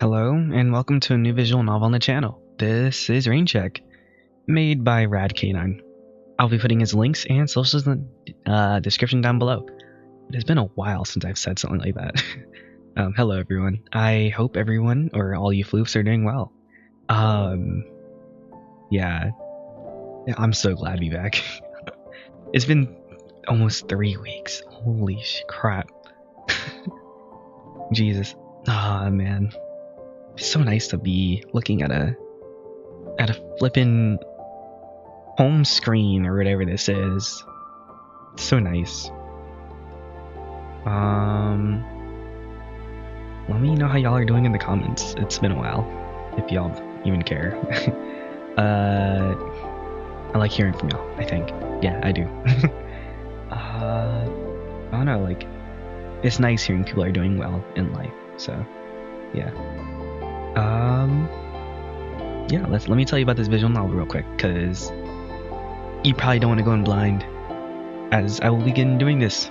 Hello, and welcome to a new visual novel on the channel. This is Raincheck, made by Radcanine. I'll be putting his links and socials in the description down below. It has been a while since I've said something like that. Hello everyone. I hope everyone, or all you floofs, are doing well. Yeah, I'm so glad to be back. It's been almost 3 weeks. Holy crap. Jesus. Ah, man. It's so nice to be looking at a flippin' home screen or whatever this is. It's so nice. Let me know how y'all are doing in the comments. It's been a while, if y'all even care. I like hearing from y'all, I think. Yeah, I do. I don't know, like, it's nice hearing people are doing well in life, so, yeah. Yeah, let me tell you about this visual novel real quick, because you probably don't want to go in blind, as I will begin doing this.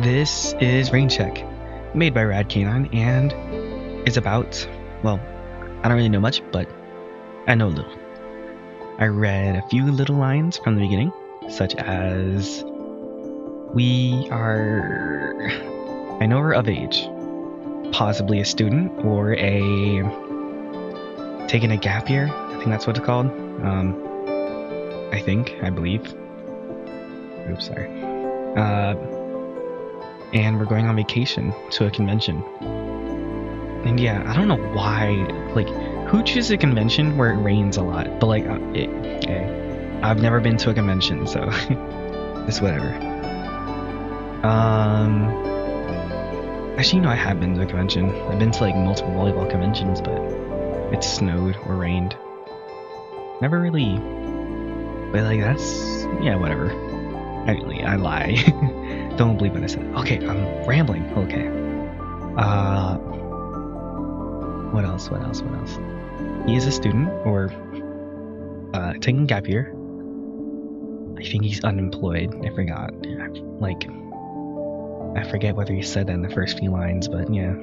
This is Raincheck, made by Radcanine, and is about, well, I don't really know much, but I know a little. I read a few little lines from the beginning, such as, I know we're of age, possibly a student, or taking a gap year, I think that's what it's called, I believe. Oops, sorry. And we're going on vacation to a convention. And yeah, I don't know why, like, who chooses a convention where it rains a lot? But like, I've never been to a convention, so it's whatever. Actually, no, I have been to a convention. I've been to like multiple volleyball conventions, but it snowed or rained. Never really, but like that's, yeah, whatever. I lie. Don't believe what I said. Okay, I'm rambling. Okay. What else? He is a student, or taking gap year. I think he's unemployed. I forgot. I forget whether he said that in the first few lines, but yeah.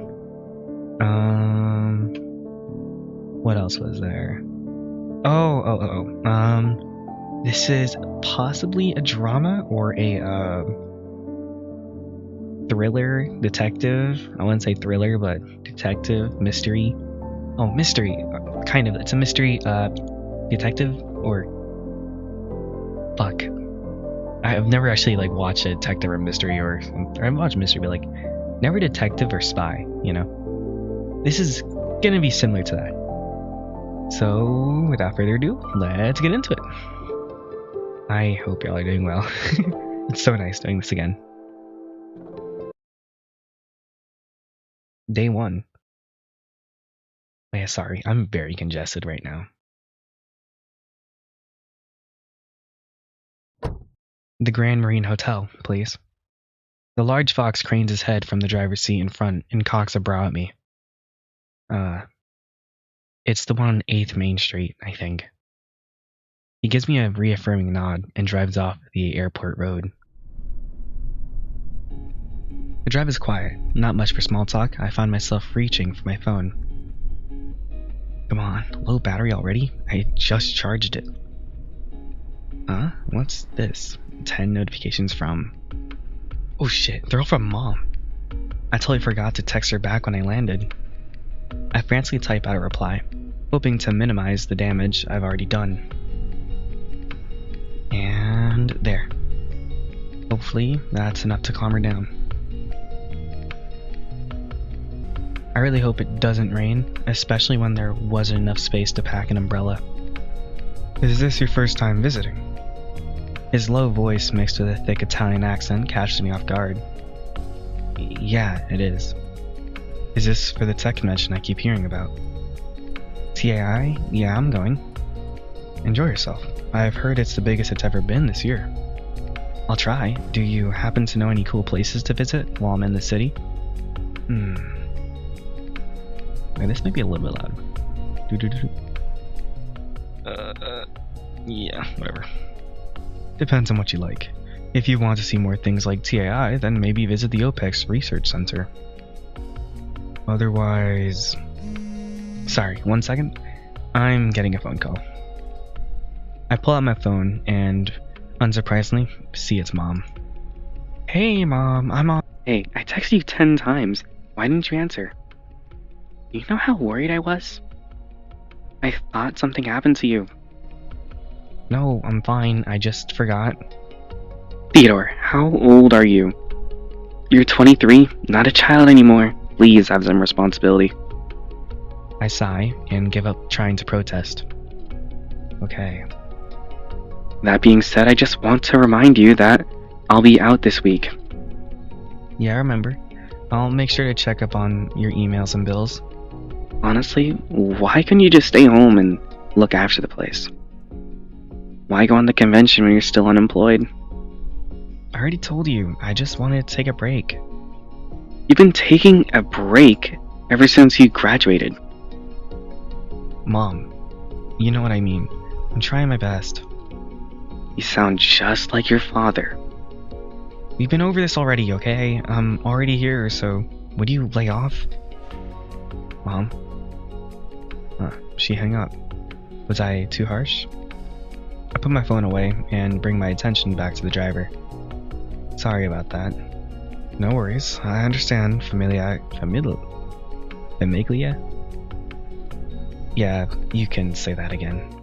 What else was there? This is possibly a drama or a thriller, detective. I wouldn't say thriller, but detective, mystery. Oh, mystery, kind of. It's a mystery, detective, or fuck. I've never actually like watched a detective or mystery, or I've watched mystery, but like never detective or spy. You know, this is gonna be similar to that. So, without further ado, let's get into it. I hope y'all are doing well. It's so nice doing this again. Day 1. Oh, yeah, sorry, I'm very congested right now. The Grand Marine Hotel, please. The large fox cranes his head from the driver's seat in front and cocks a brow at me. It's the one on 8th Main Street, I think. He gives me a reaffirming nod and drives off the airport road. The drive is quiet, not much for small talk. I find myself reaching for my phone. Come on, low battery already? I just charged it. Huh? What's this? 10 notifications from... Oh shit, they're all from Mom. I totally forgot to text her back when I landed. I frantically type out a reply, hoping to minimize the damage I've already done. And there. Hopefully that's enough to calm her down. I really hope it doesn't rain, especially when there wasn't enough space to pack an umbrella. Is this your first time visiting? His low voice mixed with a thick Italian accent catches me off guard. Yeah, it is. Is this for the tech convention I keep hearing about? TAI? Yeah, I'm going. Enjoy yourself. I've heard it's the biggest it's ever been this year. I'll try. Do you happen to know any cool places to visit while I'm in the city? Wait, this might be a little bit loud. Yeah, whatever. Depends on what you like. If you want to see more things like TAI, then maybe visit the OPEX Research Center. Otherwise... Sorry, 1 second. I'm getting a phone call. I pull out my phone and, unsurprisingly, see it's Mom. Hey, Mom, I'm on. Hey, I texted you 10 times. Why didn't you answer? You know how worried I was? I thought something happened to you. No, I'm fine. I just forgot. Theodore, how old are you? You're 23, not a child anymore. Please have some responsibility. I sigh and give up trying to protest. Okay. That being said, I just want to remind you that I'll be out this week. Yeah, I remember. I'll make sure to check up on your emails and bills. Honestly, why couldn't you just stay home and look after the place? Why go on the convention when you're still unemployed? I already told you, I just wanted to take a break. You've been taking a break ever since you graduated. Mom, you know what I mean. I'm trying my best. You sound just like your father. We've been over this already, okay? I'm already here, so would you lay off? Mom? She hung up. Was I too harsh? I put my phone away and bring my attention back to the driver. Sorry about that. No worries, I understand. Famiglia? Yeah, you can say that again.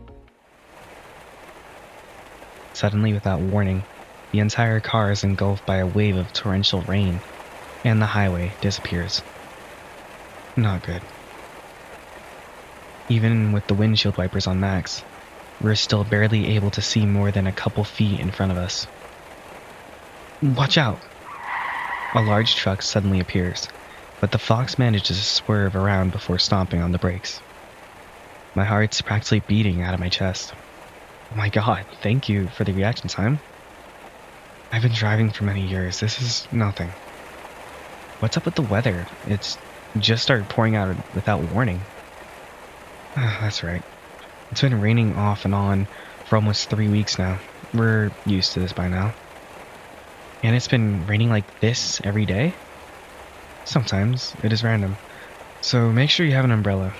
Suddenly, without warning, the entire car is engulfed by a wave of torrential rain, and the highway disappears. Not good. Even with the windshield wipers on max, we're still barely able to see more than a couple feet in front of us. Watch out! A large truck suddenly appears, but the Fox manages to swerve around before stomping on the brakes. My heart's practically beating out of my chest. Oh my god, thank you for the reaction time. I've been driving for many years, this is nothing. What's up with the weather? It's just started pouring out without warning. That's right. It's been raining off and on for almost 3 weeks now. We're used to this by now. And it's been raining like this every day? Sometimes. It is random. So make sure you have an umbrella.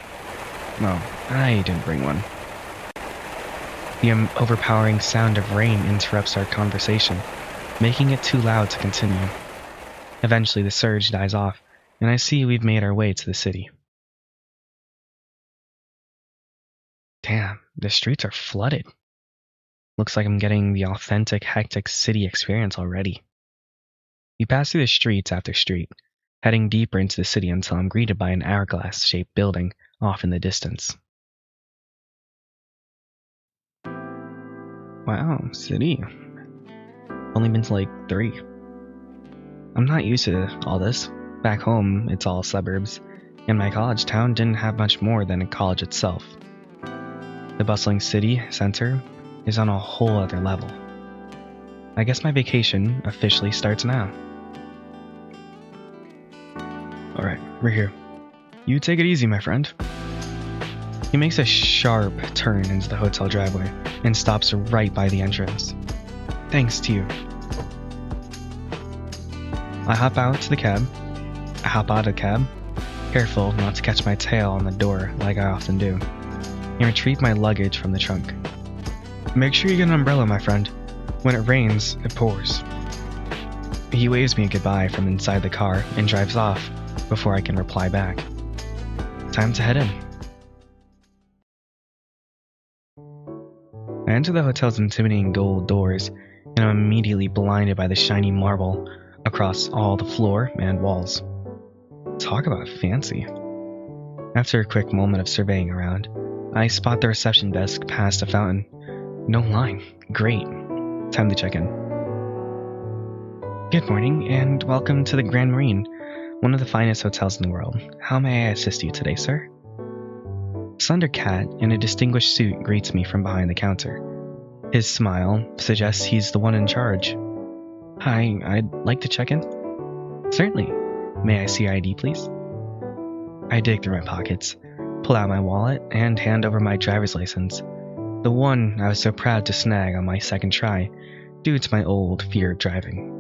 No, I didn't bring one. The overpowering sound of rain interrupts our conversation, making it too loud to continue. Eventually the surge dies off, and I see we've made our way to the city. Damn, the streets are flooded. Looks like I'm getting the authentic, hectic city experience already. We pass through the streets after street, heading deeper into the city until I'm greeted by an hourglass-shaped building off in the distance. Wow, city. Only been to like 3. I'm not used to all this. Back home, it's all suburbs, and my college town didn't have much more than a college itself. The bustling city center is on a whole other level. I guess my vacation officially starts now. Alright, we're here. You take it easy, my friend. He makes a sharp turn into the hotel driveway and stops right by the entrance. Thanks to you. I hop out of the cab, careful not to catch my tail on the door like I often do, and retrieve my luggage from the trunk. Make sure you get an umbrella, my friend. When it rains, it pours. He waves me goodbye from inside the car and drives off before I can reply back. Time to head in. I enter the hotel's intimidating gold doors, and I'm immediately blinded by the shiny marble across all the floor and walls. Talk about fancy. After a quick moment of surveying around, I spot the reception desk past a fountain. No line. Great. Time to check in. Good morning, and welcome to the Grand Marine, one of the finest hotels in the world. How may I assist you today, sir? A slender cat in a distinguished suit greets me from behind the counter. His smile suggests he's the one in charge. Hi, I'd like to check in. Certainly. May I see your ID, please? I dig through my pockets, pull out my wallet, and hand over my driver's license. The one I was so proud to snag on my second try, due to my old fear of driving.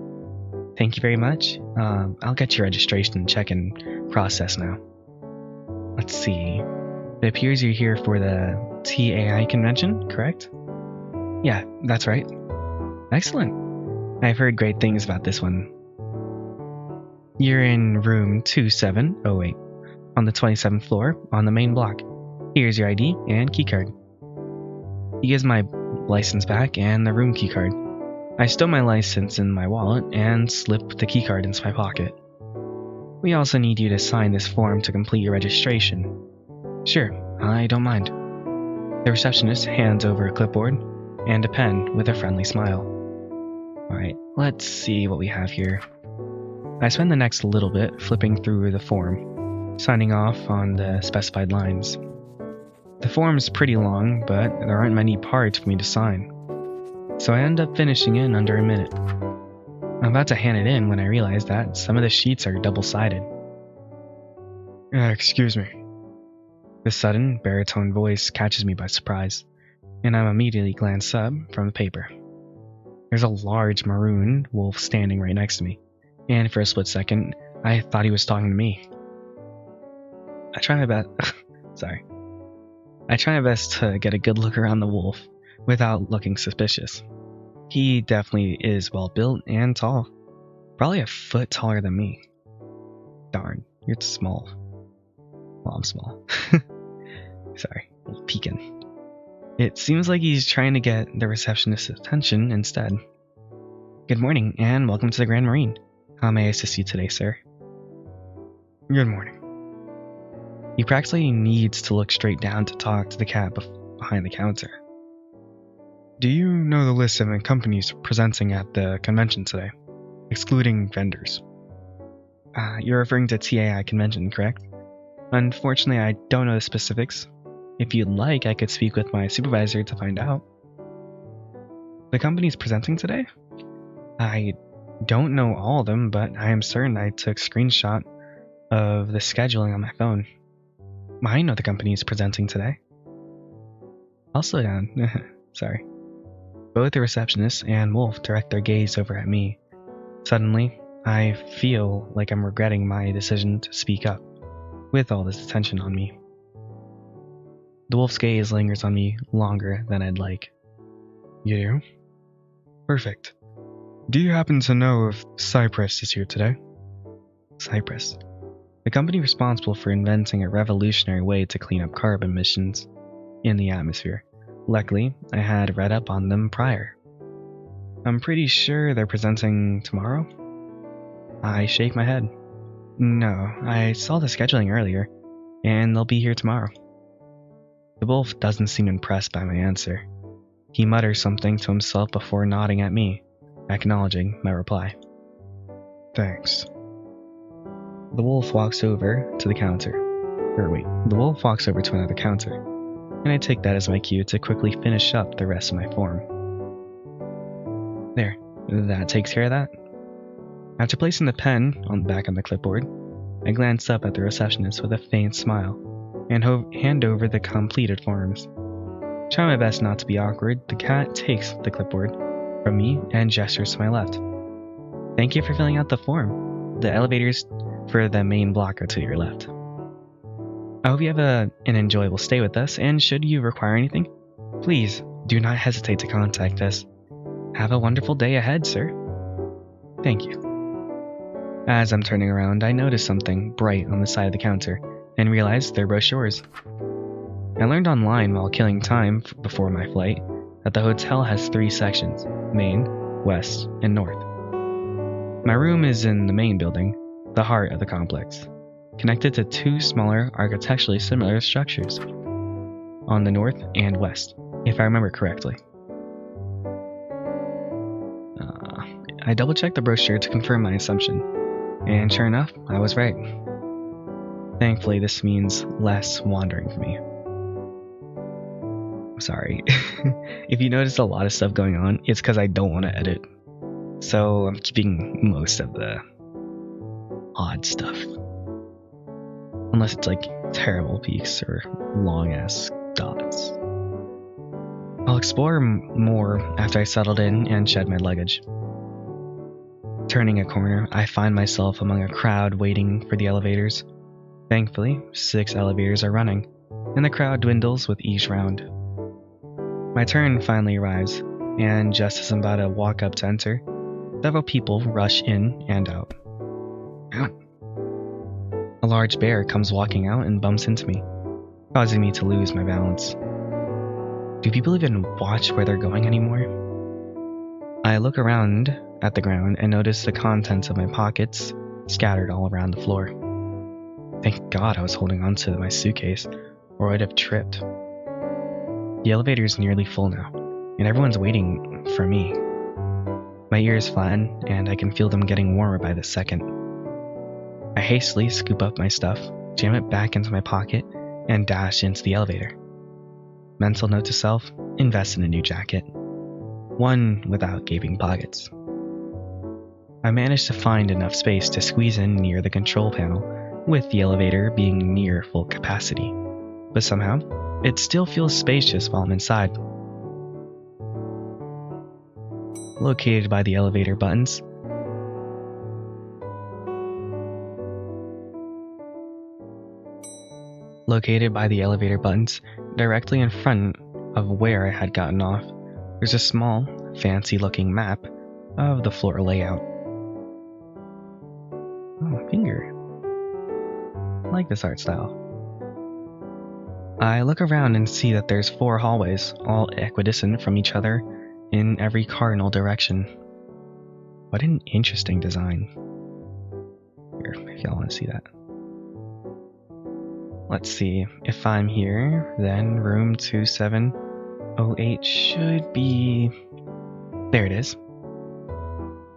Thank you very much. I'll get your registration and check-in process now. Let's see. It appears you're here for the TAI convention, correct? Yeah, that's right. Excellent. I've heard great things about this one. You're in room 2708 on the 27th floor on the main block. Here's your ID and keycard. He gives my license back and the room keycard. I stow my license in my wallet and slip the keycard into my pocket. We also need you to sign this form to complete your registration. Sure, I don't mind. The receptionist hands over a clipboard and a pen with a friendly smile. Alright, let's see what we have here. I spend the next little bit flipping through the form, signing off on the specified lines. The form's pretty long, but there aren't many parts for me to sign, so I end up finishing it in under a minute. I'm about to hand it in when I realize that some of the sheets are double-sided. Excuse me. The sudden, baritone voice catches me by surprise, and I immediately glance up from the paper. There's a large maroon wolf standing right next to me, and for a split second, I thought he was talking to me. I try my best to get a good look around the wolf without looking suspicious. He definitely is well built and tall, probably a foot taller than me. Darn, you're small. Well, I'm small. Sorry, a little peeking. It seems like he's trying to get the receptionist's attention instead. Good morning, and welcome to the Grand Marine. How may I assist you today, sir? Good morning. He practically needs to look straight down to talk to the cat behind the counter. Do you know the list of companies presenting at the convention today, excluding vendors? You're referring to TAI convention, correct? Unfortunately, I don't know the specifics. If you'd like, I could speak with my supervisor to find out. The companies presenting today? I don't know all of them, but I am certain I took a screenshot of the scheduling on my phone. I know the companies presenting today. I'll slow down. Sorry. Both the receptionist and Wolf direct their gaze over at me. Suddenly, I feel like I'm regretting my decision to speak up, with all this attention on me. The wolf's gaze lingers on me longer than I'd like. You do? Perfect. Do you happen to know if Cypress is here today? Cypress. The company responsible for inventing a revolutionary way to clean up carbon emissions in the atmosphere. Luckily, I had read up on them prior. I'm pretty sure they're presenting tomorrow? I shake my head. No, I saw the scheduling earlier, and they'll be here tomorrow. The wolf doesn't seem impressed by my answer. He mutters something to himself before nodding at me, acknowledging my reply. Thanks. The wolf walks over to the counter. The wolf walks over to another counter, and I take that as my cue to quickly finish up the rest of my form. There, that takes care of that. After placing the pen on the back of the clipboard, I glance up at the receptionist with a faint smile and hand over the completed forms. Trying my best not to be awkward, the cat takes the clipboard from me and gestures to my left. Thank you for filling out the form. The elevators for the main block are to your left. I hope you have an enjoyable stay with us, and should you require anything, please do not hesitate to contact us. Have a wonderful day ahead, sir. Thank you. As I'm turning around, I notice something bright on the side of the counter and realize they're brochures. I learned online while killing time before my flight that the hotel has 3 sections: main, west, and north. My room is in the main building, the heart of the complex, connected to 2 smaller architecturally similar structures on the north and west, if I remember correctly. I double-checked the brochure to confirm my assumption, and sure enough, I was right. Thankfully, this means less wandering for me. I'm sorry. If you notice a lot of stuff going on, it's because I don't want to edit. So I'm keeping most of the odd stuff. Unless it's like terrible peaks or long-ass dots. I'll explore more after I settled in and shed my luggage. Turning a corner, I find myself among a crowd waiting for the elevators. Thankfully, 6 elevators are running, and the crowd dwindles with each round. My turn finally arrives, and just as I'm about to walk up to enter, several people rush in and out. A large bear comes walking out and bumps into me, causing me to lose my balance. Do people even watch where they're going anymore? I look around at the ground and notice the contents of my pockets scattered all around the floor. Thank God I was holding onto my suitcase, or I'd have tripped. The elevator is nearly full now, and everyone's waiting for me. My ears flatten, and I can feel them getting warmer by the second. I hastily scoop up my stuff, jam it back into my pocket, and dash into the elevator. Mental note to self, invest in a new jacket. One without gaping pockets. I managed to find enough space to squeeze in near the control panel, with the elevator being near full capacity. But somehow, it still feels spacious while I'm inside. Located by the elevator buttons, directly in front of where I had gotten off, there's a small, fancy-looking map of the floor layout. Oh, finger. I like this art style. I look around and see that there's 4 hallways, all equidistant from each other in every cardinal direction. What an interesting design. Here, if y'all want to see that. Let's see, if I'm here, then room 2708 should be... There it is.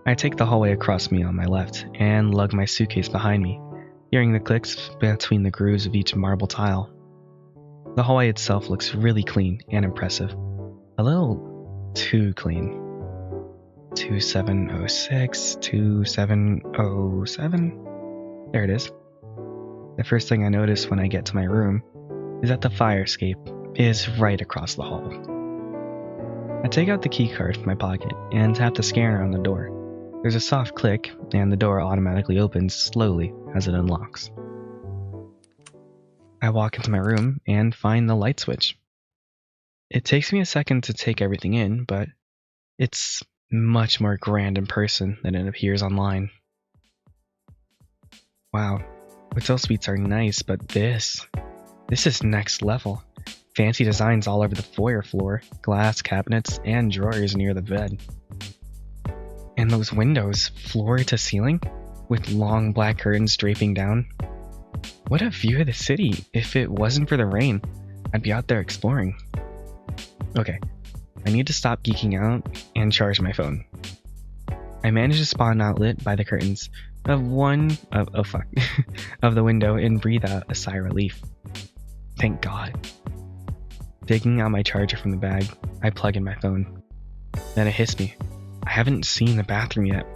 I take the hallway across me on my left and lug my suitcase behind me, hearing the clicks between the grooves of each marble tile. The hallway itself looks really clean and impressive. A little too clean. 2706, 2707. There it is. The first thing I notice when I get to my room is that the fire escape is right across the hall. I take out the key card from my pocket and tap the scanner on the door. There's a soft click, and the door automatically opens slowly as it unlocks. I walk into my room and find the light switch. It takes me a second to take everything in, but it's much more grand in person than it appears online. Wow, hotel suites are nice, but this is next level. Fancy designs all over the foyer floor, glass cabinets, and drawers near the bed. And those windows, floor to ceiling, with long black curtains draping down. What a view of the city. If it wasn't for the rain, I'd be out there exploring. Okay, I need to stop geeking out and charge my phone. I managed to spot an outlet by the curtains of of the window and breathe out a sigh of relief. Thank God. Taking out my charger from the bag, I plug in my phone. Then it hits me. I haven't seen the bathroom yet.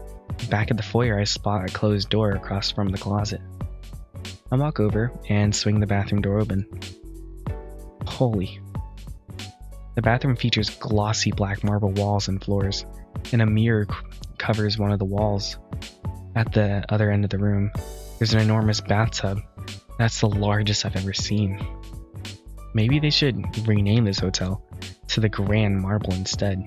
Back at the foyer, I spot a closed door across from the closet. I walk over and swing the bathroom door open. Holy. The bathroom features glossy black marble walls and floors, and a mirror covers one of the walls. At the other end of the room, there's an enormous bathtub. That's the largest I've ever seen. Maybe they should rename this hotel to the Grand Marble instead.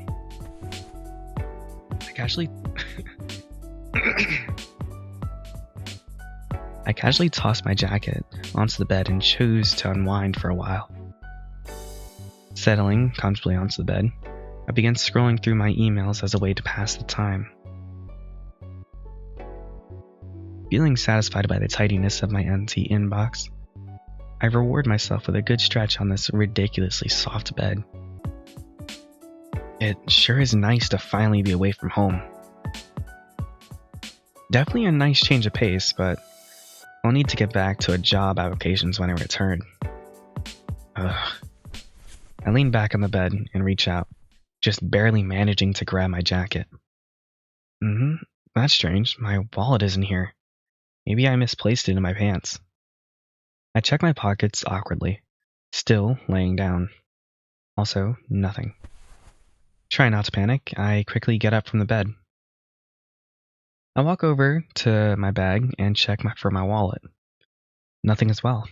I casually tossed my jacket onto the bed and chose to unwind for a while. Settling comfortably onto the bed, I began scrolling through my emails as a way to pass the time. Feeling satisfied by the tidiness of my empty inbox, I reward myself with a good stretch on this ridiculously soft bed. It sure is nice to finally be away from home. Definitely a nice change of pace, but I'll need to get back to job applications when I return. Ugh. I lean back on the bed and reach out, just barely managing to grab my jacket. That's strange. My wallet isn't here. Maybe I misplaced it in my pants. I check my pockets awkwardly, still laying down. Also, nothing. Try not to panic, I quickly get up from the bed. I walk over to my bag and check for my wallet. nothing as well.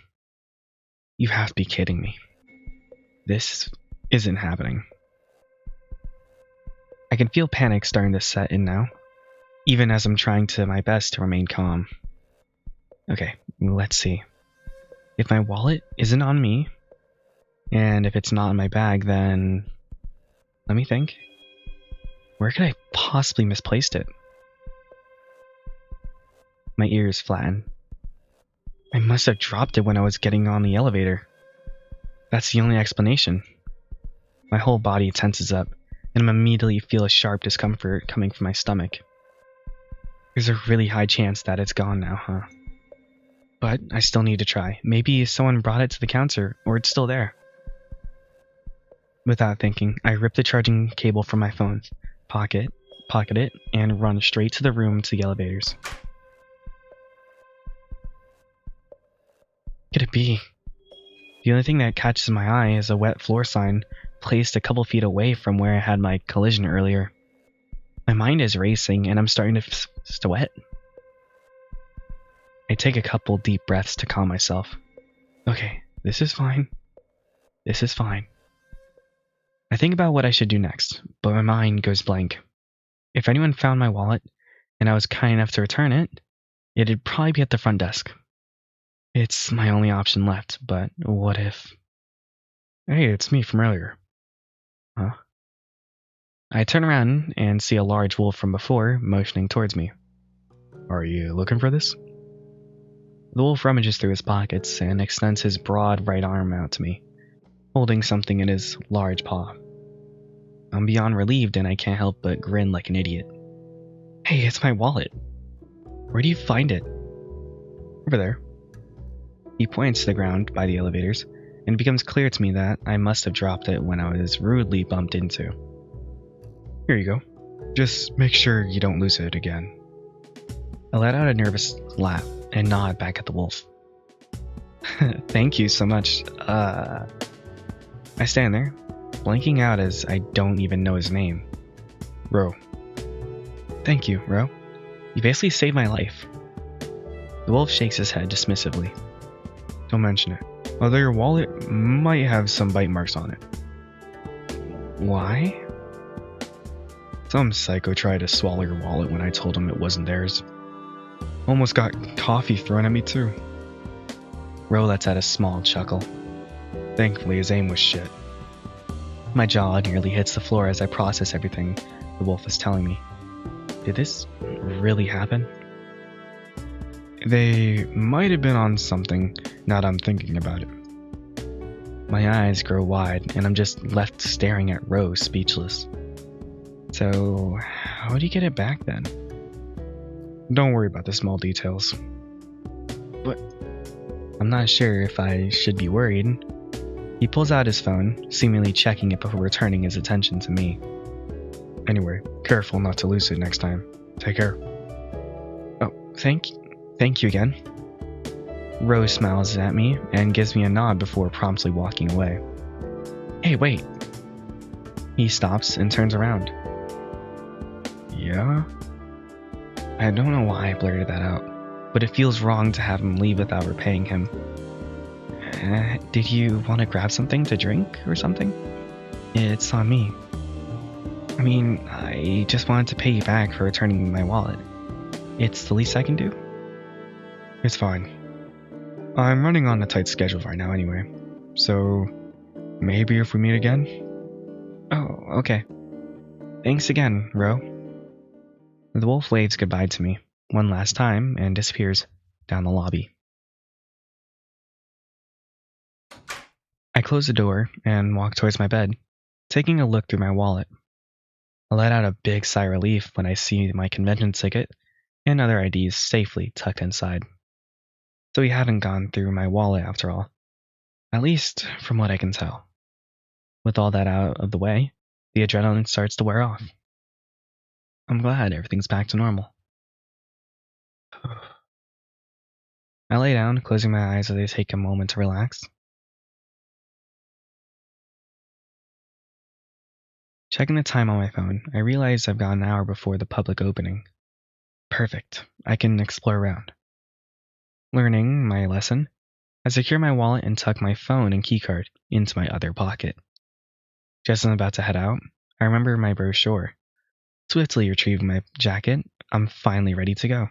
You have to be kidding me. This isn't happening. I can feel panic starting to set in now, even as I'm trying to my best to remain calm. Okay, let's see. If my wallet isn't on me, and if it's not in my bag, then... Let me think. Where could I possibly misplaced it? My ears flatten. I must have dropped it when I was getting on the elevator. That's the only explanation. My whole body tenses up, and I immediately feel a sharp discomfort coming from my stomach. There's a really high chance that it's gone now, huh? But I still need to try. Maybe someone brought it to the counter, or it's still there. Without thinking, I rip the charging cable from my phone, pocket it, and run straight to the room to the elevators. What could it be? The only thing that catches my eye is a wet floor sign placed a couple feet away from where I had my collision earlier. My mind is racing, and I'm starting to sweat. I take a couple deep breaths to calm myself. Okay, this is fine. This is fine. I think about what I should do next, but my mind goes blank. If anyone found my wallet, and I was kind enough to return it, it'd probably be at the front desk. It's my only option left, but what if... Hey, it's me from earlier. Huh? I turn around and see a large wolf from before motioning towards me. Are you looking for this? The wolf rummages through his pockets and extends his broad right arm out to me, holding something in his large paw. I'm beyond relieved and I can't help but grin like an idiot. Hey, it's my wallet. Where do you find it? Over there. He points to the ground by the elevators, and it becomes clear to me that I must have dropped it when I was rudely bumped into. Here you go. Just make sure you don't lose it again. I let out a nervous laugh and nod back at the wolf. Thank you so much. I stand there, blanking out as I don't even know his name. Ro. Thank you, Ro. You basically saved my life. The wolf shakes his head dismissively. Don't mention it. Although your wallet might have some bite marks on it. Why? Some psycho tried to swallow your wallet when I told him it wasn't theirs. Almost got coffee thrown at me too. Ro lets out a small chuckle. Thankfully his aim was shit. My jaw nearly hits the floor as I process everything the wolf is telling me. Did this really happen? They might have been on something now that I'm thinking about it. My eyes grow wide and I'm just left staring at Ro, speechless. So, how do you get it back then? Don't worry about the small details. But I'm not sure if I should be worried. He pulls out his phone, seemingly checking it before returning his attention to me. Anyway, careful not to lose it next time. Take care. Oh, thank you again. Rose smiles at me and gives me a nod before promptly walking away. Hey, wait. He stops and turns around. Yeah? I don't know why I blurted that out, but it feels wrong to have him leave without repaying him. Did you want to grab something to drink or something? It's on me. I mean, I just wanted to pay you back for returning my wallet. It's the least I can do. It's fine. I'm running on a tight schedule right now anyway, so maybe if we meet again? Oh, okay. Thanks again, Ro. The wolf waves goodbye to me one last time and disappears down the lobby. I close the door and walk towards my bed, taking a look through my wallet. I let out a big sigh of relief when I see my convention ticket and other IDs safely tucked inside. So we haven't gone through my wallet after all, at least from what I can tell. With all that out of the way, the adrenaline starts to wear off. I'm glad everything's back to normal. I lay down, closing my eyes as I take a moment to relax. Checking the time on my phone, I realize I've got an hour before the public opening. Perfect. I can explore around. Learning my lesson, I secure my wallet and tuck my phone and keycard into my other pocket. Just as I'm about to head out, I remember my brochure. Swiftly retrieve my jacket. I'm finally ready to go.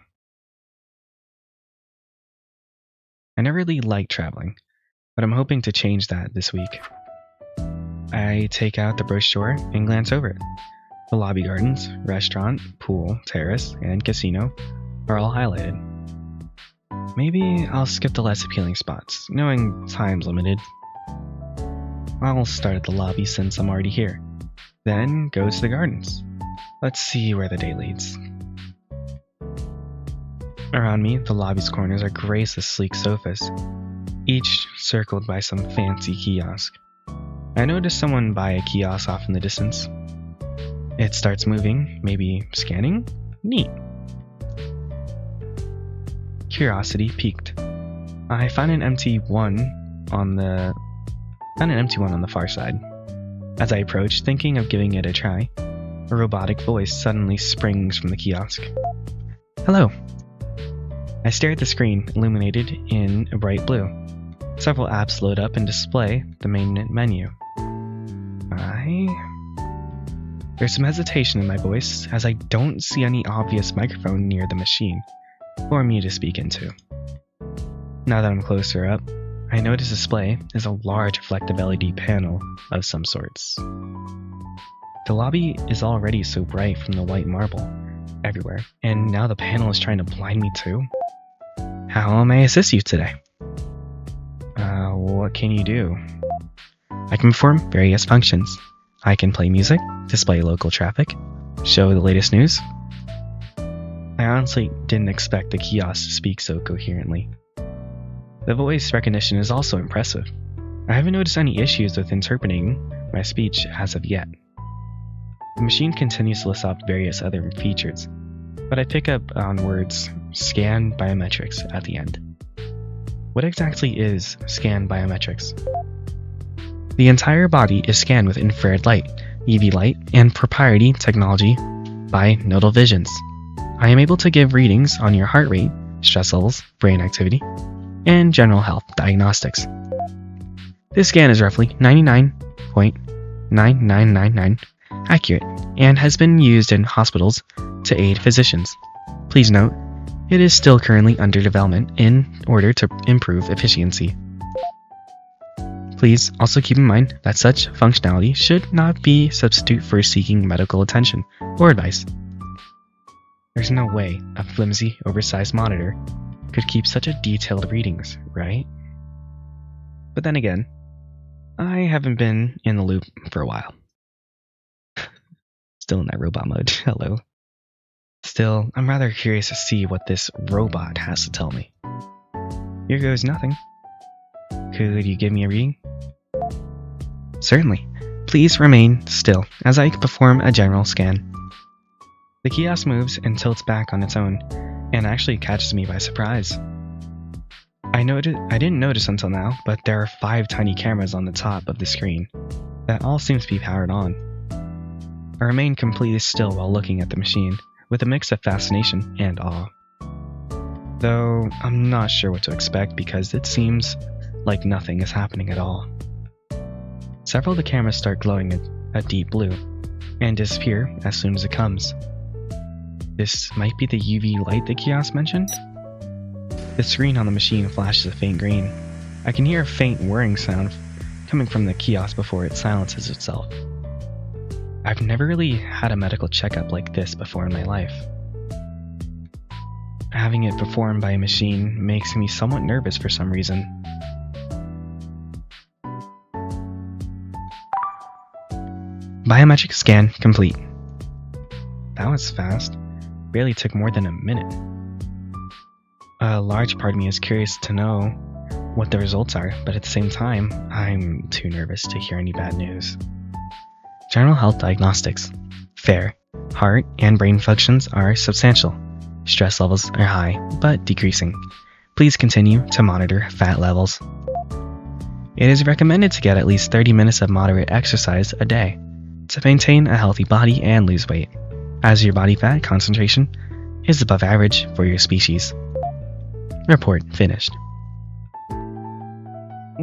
I never really liked traveling, but I'm hoping to change that this week. I take out the brochure and glance over it. The lobby gardens, restaurant, pool, terrace, and casino are all highlighted. Maybe I'll skip the less appealing spots, knowing time's limited. I'll start at the lobby since I'm already here, then go to the gardens. Let's see where the day leads. Around me, the lobby's corners are graced with sleek sofas, each circled by some fancy kiosk. I notice someone by a kiosk off in the distance. It starts moving, maybe scanning? Neat. Curiosity piqued. I found an empty one on the far side. As I approach, thinking of giving it a try, a robotic voice suddenly springs from the kiosk. Hello. I stare at the screen, illuminated in a bright blue. Several apps load up and display the main menu. There's some hesitation in my voice, as I don't see any obvious microphone near the machine for me to speak into. Now that I'm closer up, I notice the display is a large reflective LED panel of some sorts. The lobby is already so bright from the white marble everywhere, and now the panel is trying to blind me too. How may I assist you today? What can you do? I can perform various functions. I can play music, display local traffic, show the latest news. I honestly didn't expect the kiosk to speak so coherently. The voice recognition is also impressive. I haven't noticed any issues with interpreting my speech as of yet. The machine continues to list off various other features, but I pick up on words scan biometrics at the end. What exactly is scan biometrics? The entire body is scanned with infrared light, UV light, and proprietary technology by Nodal Visions. I am able to give readings on your heart rate, stress levels, brain activity, and general health diagnostics. This scan is roughly 99.9999 accurate and has been used in hospitals to aid physicians. Please note, it is still currently under development in order to improve efficiency. Please also keep in mind that such functionality should not be a substitute for seeking medical attention or advice. There's no way a flimsy, oversized monitor could keep such a detailed readings, right? But then again, I haven't been in the loop for a while. Still in that robot mode, hello. Still, I'm rather curious to see what this robot has to tell me. Here goes nothing. Could you give me a reading? Certainly. Please remain still as I perform a general scan. The kiosk moves and tilts back on its own, and actually catches me by surprise. I didn't notice until now, but there are 5 tiny cameras on the top of the screen that all seem to be powered on. I remain completely still while looking at the machine, with a mix of fascination and awe. Though I'm not sure what to expect because it seems like nothing is happening at all. Several of the cameras start glowing a deep blue, and disappear as soon as it comes. This might be the UV light the kiosk mentioned? The screen on the machine flashes a faint green. I can hear a faint whirring sound coming from the kiosk before it silences itself. I've never really had a medical checkup like this before in my life. Having it performed by a machine makes me somewhat nervous for some reason. Biometric scan complete. That was fast. Barely took more than a minute. A large part of me is curious to know what the results are, but at the same time, I'm too nervous to hear any bad news. General health diagnostics. Fair. Heart and brain functions are substantial. Stress levels are high, but decreasing. Please continue to monitor fat levels. It is recommended to get at least 30 minutes of moderate exercise a day to maintain a healthy body and lose weight, as your body fat concentration is above average for your species. Report finished.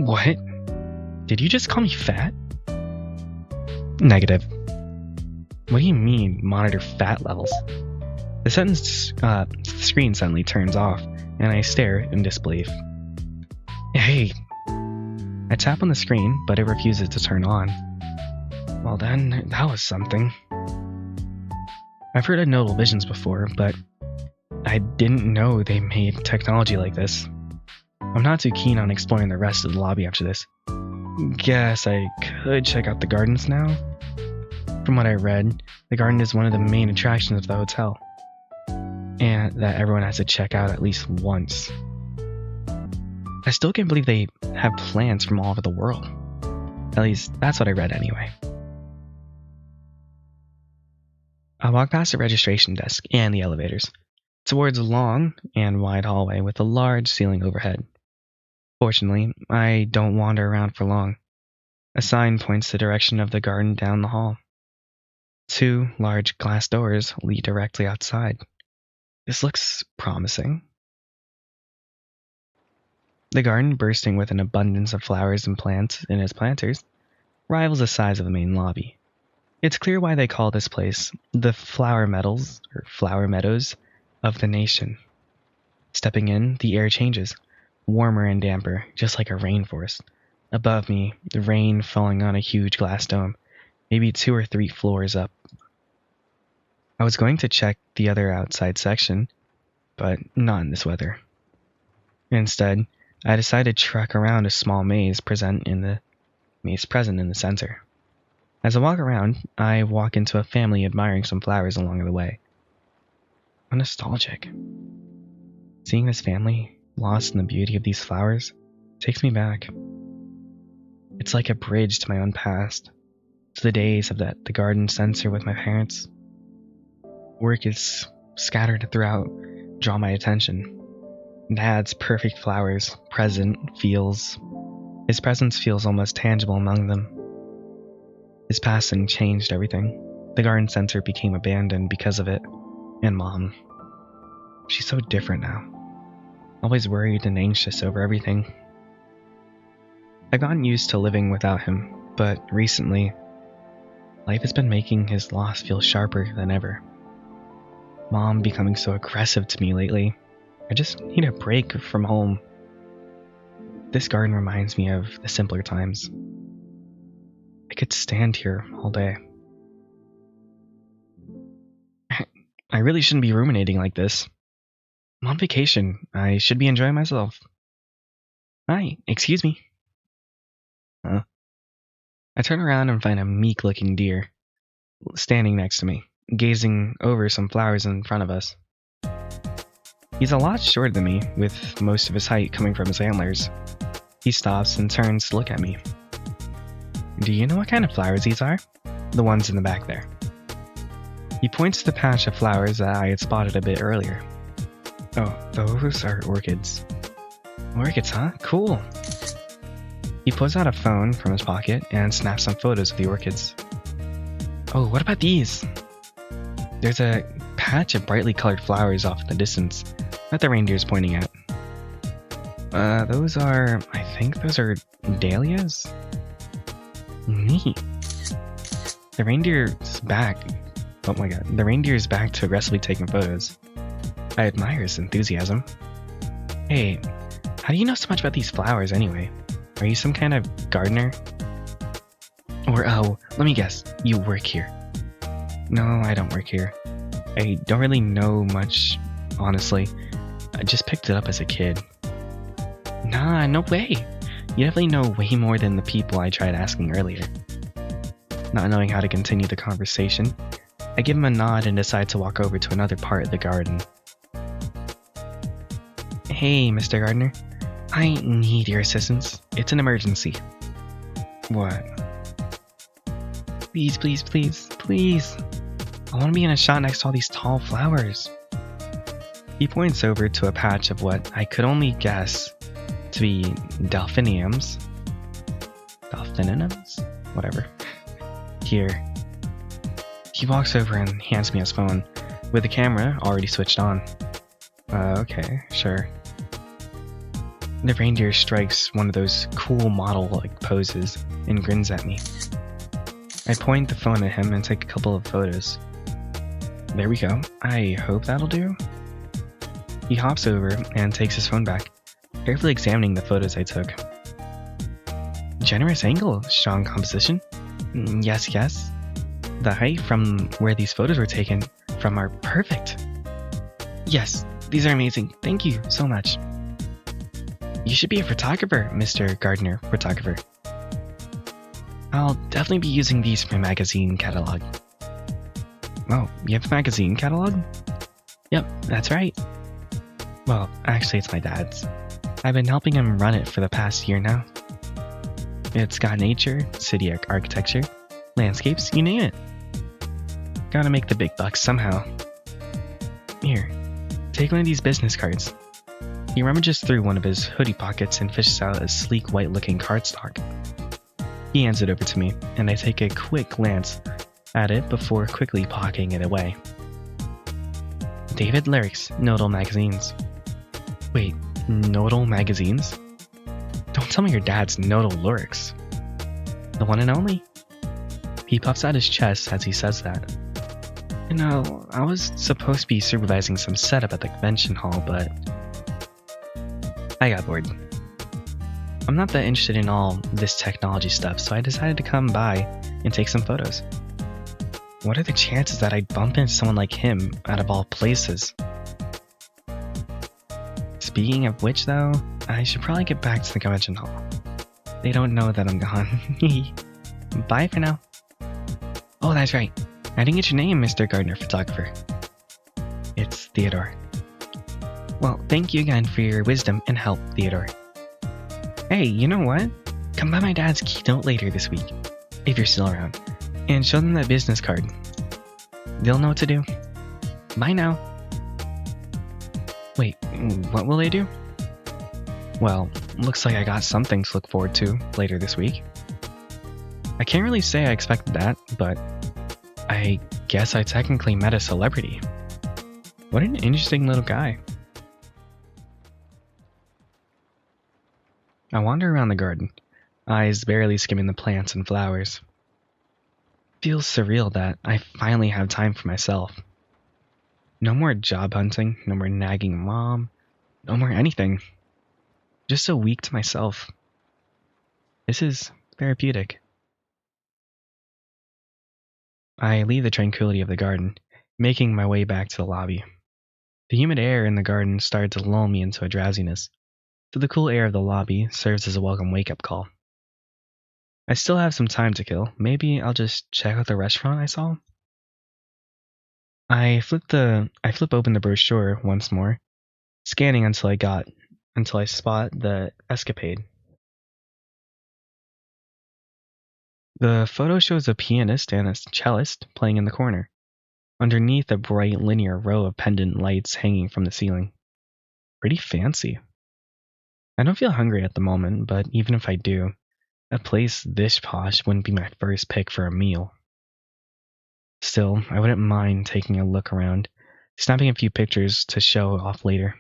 What? Did you just call me fat? Negative. What do you mean, monitor fat levels? The screen suddenly turns off, and I stare in disbelief. Hey! I tap on the screen, but it refuses to turn on. Well then, that was something. I've heard of nodal visions before, but I didn't know they made technology like this. I'm not too keen on exploring the rest of the lobby after this. Guess I could check out the gardens now? From what I read, the garden is one of the main attractions of the hotel, and that everyone has to check out at least once. I still can't believe they have plants from all over the world. At least, that's what I read anyway. I walk past the registration desk and the elevators, towards a long and wide hallway with a large ceiling overhead. Fortunately, I don't wander around for long. A sign points the direction of the garden down the hall. 2 large glass doors lead directly outside. This looks promising. The garden, bursting with an abundance of flowers and plants in its planters, rivals the size of the main lobby. It's clear why they call this place the flower meadows of the nation. Stepping in, the air changes, warmer and damper, just like a rainforest. Above me, the rain falling on a huge glass dome, maybe 2 or 3 floors up. I was going to check the other outside section, but not in this weather. Instead, I decided to trek around a small maze present in the center. As I walk around, I walk into a family admiring some flowers along the way. How nostalgic. Seeing this family, lost in the beauty of these flowers, takes me back. It's like a bridge to my own past, to the days of the garden center with my parents. Orchids scattered throughout draw my attention. Dad's perfect flowers, his presence feels almost tangible among them. His passing changed everything. The garden center became abandoned because of it. And Mom. She's so different now. Always worried and anxious over everything. I've gotten used to living without him, but recently, life has been making his loss feel sharper than ever. Mom becoming so aggressive to me lately. I just need a break from home. This garden reminds me of the simpler times. I could stand here all day. I really shouldn't be ruminating like this. I'm on vacation. I should be enjoying myself. Hi, excuse me. Huh? I turn around and find a meek-looking deer standing next to me, gazing over some flowers in front of us. He's a lot shorter than me, with most of his height coming from his antlers. He stops and turns to look at me. Do you know what kind of flowers these are? The ones in the back there. He points to the patch of flowers that I had spotted a bit earlier. Oh, those are orchids. Orchids, huh? Cool. He pulls out a phone from his pocket and snaps some photos of the orchids. Oh, what about these? There's a patch of brightly colored flowers off in the distance that the reindeer's pointing at. I think those are dahlias? Neat. The reindeer's back. Oh my god, the reindeer's back to aggressively taking photos. I admire his enthusiasm. Hey, how do you know so much about these flowers anyway? Are you some kind of gardener? Or, let me guess, you work here. No, I don't work here. I don't really know much, honestly. I just picked it up as a kid. Nah, no way. You definitely know way more than the people I tried asking earlier. Not knowing how to continue the conversation, I give him a nod and decide to walk over to another part of the garden. Hey, Mr. Gardener. I need your assistance. It's an emergency. What? Please, please, please, please. I want to be in a shot next to all these tall flowers. He points over to a patch of what I could only guess to be delphiniums. Delphinums? Whatever. Here. He walks over and hands me his phone, with the camera already switched on. Okay, sure. The reindeer strikes one of those cool model-like poses and grins at me. I point the phone at him and take a couple of photos. There we go. I hope that'll do. He hops over and takes his phone back, carefully examining the photos I took. Generous angle, strong composition. Yes, yes. The height from where these photos were taken from are perfect. Yes, these are amazing. Thank you so much. You should be a photographer, Mr. Gardner photographer. I'll definitely be using these for my magazine catalog. Oh, you have a magazine catalog? Yep, that's right. Well, actually it's my dad's. I've been helping him run it for the past year now. It's got nature, city architecture, landscapes, you name it. Gotta make the big bucks somehow. Here, take one of these business cards. He rummages through one of his hoodie pockets and fishes out a sleek white-looking cardstock. He hands it over to me, and I take a quick glance at it before quickly pocketing it away. David Lyricks, Nodal Magazines. Wait, Nodal Magazines? Don't tell me your dad's Nodal Lyrics. The one and only? He puffs out his chest as he says that. You know, I was supposed to be supervising some setup at the convention hall, but I got bored. I'm not that interested in all this technology stuff, so I decided to come by and take some photos. What are the chances that I'd bump into someone like him out of all places? Speaking of which, though, I should probably get back to the convention hall. They don't know that I'm gone. Bye for now. Oh, that's right. I didn't get your name, Mr. Gardner photographer. It's Theodore. Well, thank you again for your wisdom and help, Theodore. Hey, you know what? Come by my dad's keynote later this week, if you're still around, and show them that business card. They'll know what to do. Bye now. Wait, what will they do? Well, looks like I got something to look forward to later this week. I can't really say I expected that, but I guess I technically met a celebrity. What an interesting little guy. I wander around the garden, eyes barely skimming the plants and flowers. Feels surreal that I finally have time for myself. No more job hunting, no more nagging mom, no more anything. Just a week to myself. This is therapeutic. I leave the tranquility of the garden, making my way back to the lobby. The humid air in the garden started to lull me into a drowsiness, so the cool air of the lobby serves as a welcome wake-up call. I still have some time to kill. Maybe I'll just check out the restaurant I saw? I flip open the brochure once more, scanning until I spot the escapade. The photo shows a pianist and a cellist playing in the corner, underneath a bright linear row of pendant lights hanging from the ceiling. Pretty fancy. I don't feel hungry at the moment, but even if I do, a place this posh wouldn't be my first pick for a meal. Still, I wouldn't mind taking a look around, snapping a few pictures to show off later.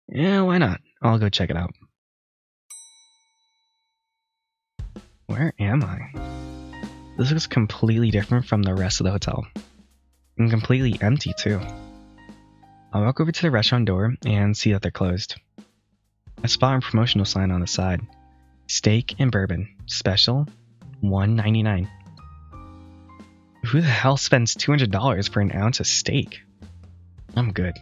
Yeah, why not? I'll go check it out. Where am I? This looks completely different from the rest of the hotel. And completely empty, too. I'll walk over to the restaurant door and see that they're closed. I spot a promotional sign on the side. Steak and bourbon. Special. $1.99. Who the hell spends $200 for an ounce of steak? I'm good.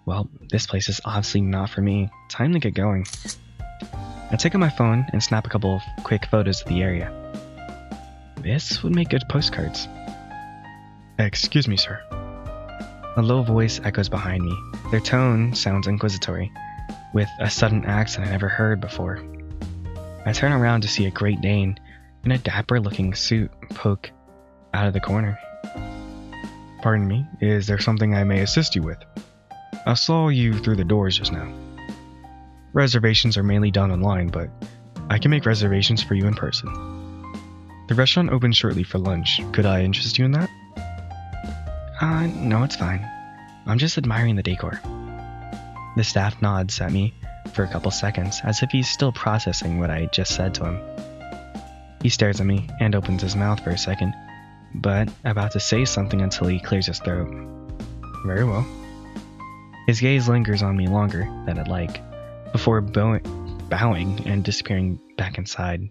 Well, this place is obviously not for me. Time to get going. I take out my phone and snap a couple of quick photos of the area. This would make good postcards. Excuse me, sir. A low voice echoes behind me. Their tone sounds inquisitory, with a sudden accent I never heard before. I turn around to see a Great Dane in a dapper-looking suit poke out of the corner. Pardon me, is there something I may assist you with? I saw you through the doors just now. Reservations are mainly done online, but I can make reservations for you in person. The restaurant opens shortly for lunch. Could I interest you in that? No, it's fine. I'm just admiring the decor. The staff nods at me, for a couple seconds, as if he's still processing what I just said to him. He stares at me and opens his mouth for a second, but about to say something until he clears his throat. Very well. His gaze lingers on me longer than I'd like, before bowing and disappearing back inside.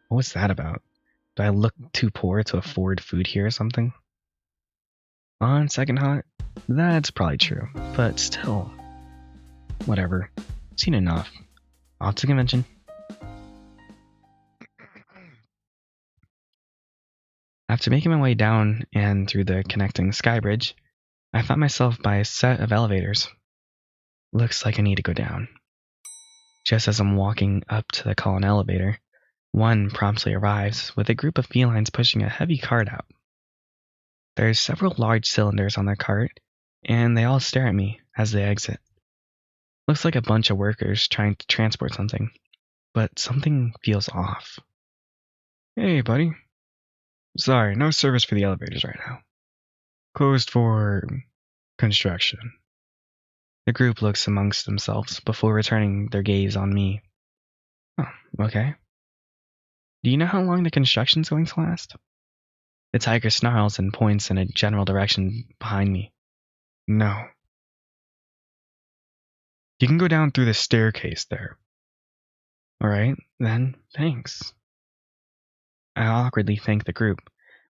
What was that about? Do I look too poor to afford food here or something? On second thought, that's probably true, but still. Whatever. Seen enough. Off to convention. After making my way down and through the connecting sky bridge, I found myself by a set of elevators. Looks like I need to go down. Just as I'm walking up to the call-in elevator, one promptly arrives with a group of felines pushing a heavy cart out. There's several large cylinders on the cart, and they all stare at me as they exit. Looks like a bunch of workers trying to transport something, but something feels off. Hey, buddy. Sorry, no service for the elevators right now. Closed for construction. The group looks amongst themselves before returning their gaze on me. Oh, okay. Do you know how long the construction's going to last? The tiger snarls and points in a general direction behind me. No. You can go down through the staircase there. Alright, then, thanks. I awkwardly thank the group,